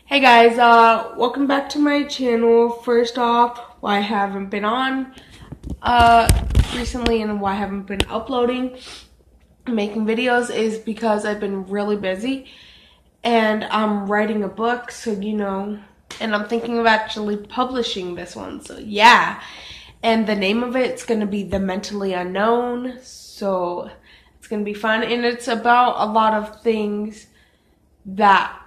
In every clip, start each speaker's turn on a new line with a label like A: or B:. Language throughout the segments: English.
A: Hey guys, welcome back to my channel. First off, why I haven't been on recently and why I haven't been uploading, making videos is because I've been really busy and I'm writing a book, so and I'm thinking of actually publishing this one. So yeah, and the name of it's going to be The Mentally Unknown. So it's going to be fun, and it's about a lot of things that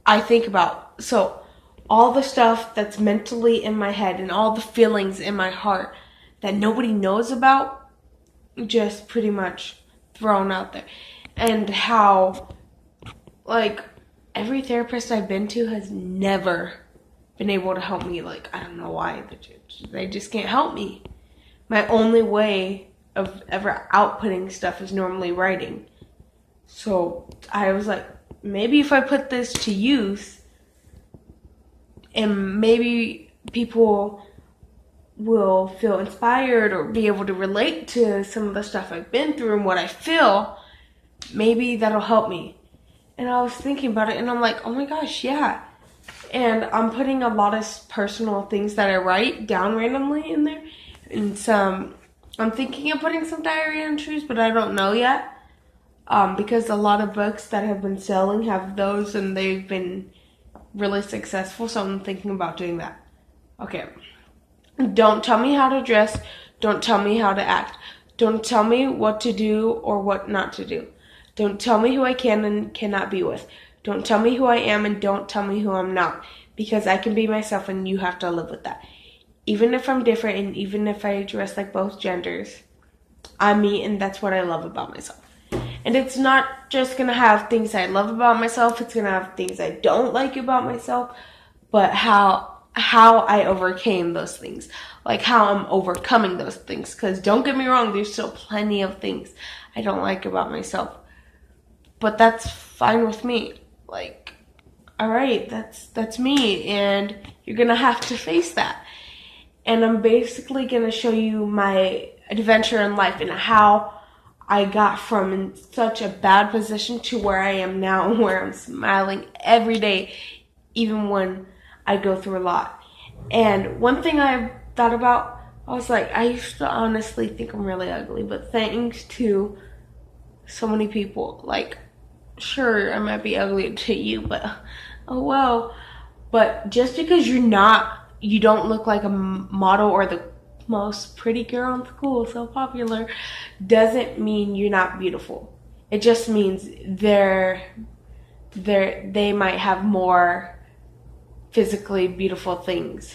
A: I think about. So all the stuff that's mentally in my head and all the feelings in my heart that nobody knows about, just pretty much thrown out there. And how, like, every therapist I've been to has never been able to help me. Like, I don't know why. They just can't help me. My only way of ever outputting stuff is normally writing. So I was like, maybe if I put this to use, and maybe people will feel inspired or be able to relate to some of the stuff I've been through and what I feel, maybe that'll help me. And I was thinking about it, and I'm like, oh my gosh, yeah. And I'm putting a lot of personal things that I write down randomly in there. And I'm thinking of putting some diary entries, but I don't know yet. Because a lot of books that have been selling have those and they've been really successful, so I'm thinking about doing that. Okay. Don't tell me how to dress. Don't tell me how to act. Don't tell me what to do or what not to do. Don't tell me who I can and cannot be with. Don't tell me who I am and don't tell me who I'm not, because I can be myself and you have to live with that. Even if I'm different and even if I dress like both genders, I'm me, and that's what I love about myself. And it's not just going to have things I love about myself, it's going to have things I don't like about myself, but how I overcame those things. Like how I'm overcoming those things. Because don't get me wrong, there's still plenty of things I don't like about myself. But that's fine with me. Like, alright, that's me, and you're going to have to face that. And I'm basically going to show you my adventure in life and how I got from in such a bad position to where I am now, where I'm smiling every day, even when I go through a lot. And one thing I thought about, I was like, I used to honestly think I'm really ugly, but thanks to so many people, like, sure, I might be ugly to you, but oh well. But just because you don't look like a model or the most pretty girl in school, so popular, doesn't mean you're not beautiful. It just means they might have more physically beautiful things.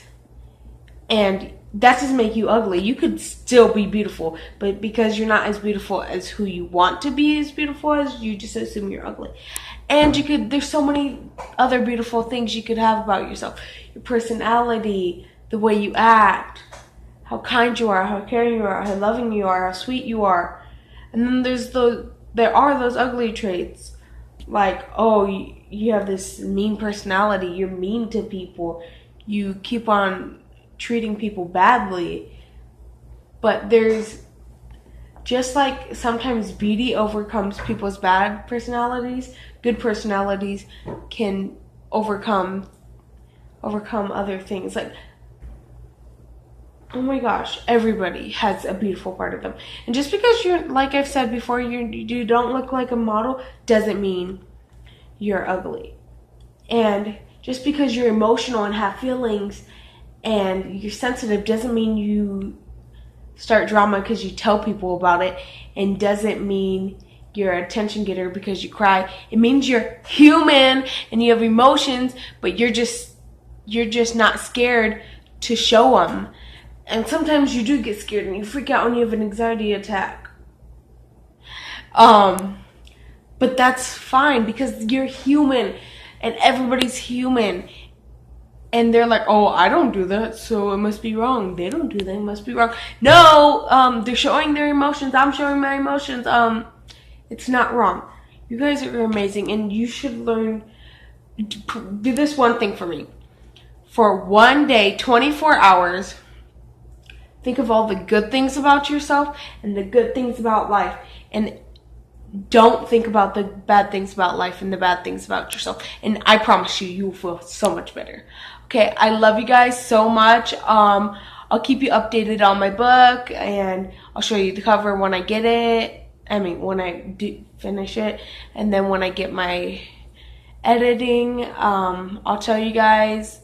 A: And that doesn't make you ugly. You could still be beautiful, but because you're not as beautiful as who you want to be as beautiful as, you just assume you're ugly. And there's so many other beautiful things you could have about yourself. Your personality, the way you act, how kind you are, how caring you are, how loving you are, how sweet you are. And then there are those ugly traits. Like, oh, you have this mean personality, you're mean to people, you keep on treating people badly. But there's, just like sometimes beauty overcomes people's bad personalities, good personalities can overcome other things. Like, oh my gosh, everybody has a beautiful part of them. And just because you're, like I've said before, you don't look like a model doesn't mean you're ugly. And just because you're emotional and have feelings and you're sensitive doesn't mean you start drama because you tell people about it, and doesn't mean you're an attention getter because you cry. It means you're human and you have emotions, but you're just not scared to show them. And sometimes you do get scared and you freak out when you have an anxiety attack. But that's fine because you're human and everybody's human. And they're like, oh, I don't do that, so it must be wrong. They don't do that, it must be wrong. No, they're showing their emotions. I'm showing my emotions. It's not wrong. You guys are amazing, and you should learn. Do this one thing for me. For one day, 24 hours, think of all the good things about yourself and the good things about life. And don't think about the bad things about life and the bad things about yourself. And I promise you, you will feel so much better. Okay, I love you guys so much. I'll keep you updated on my book, and I'll show you the cover when I get it. I mean, when I do finish it, and then when I get my editing, I'll tell you guys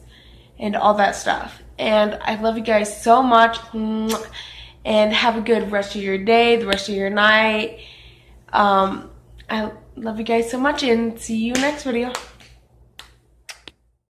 A: and all that stuff. And I love you guys so much, and have a good rest of your day, the rest of your night. I love you guys so much, and see you next video.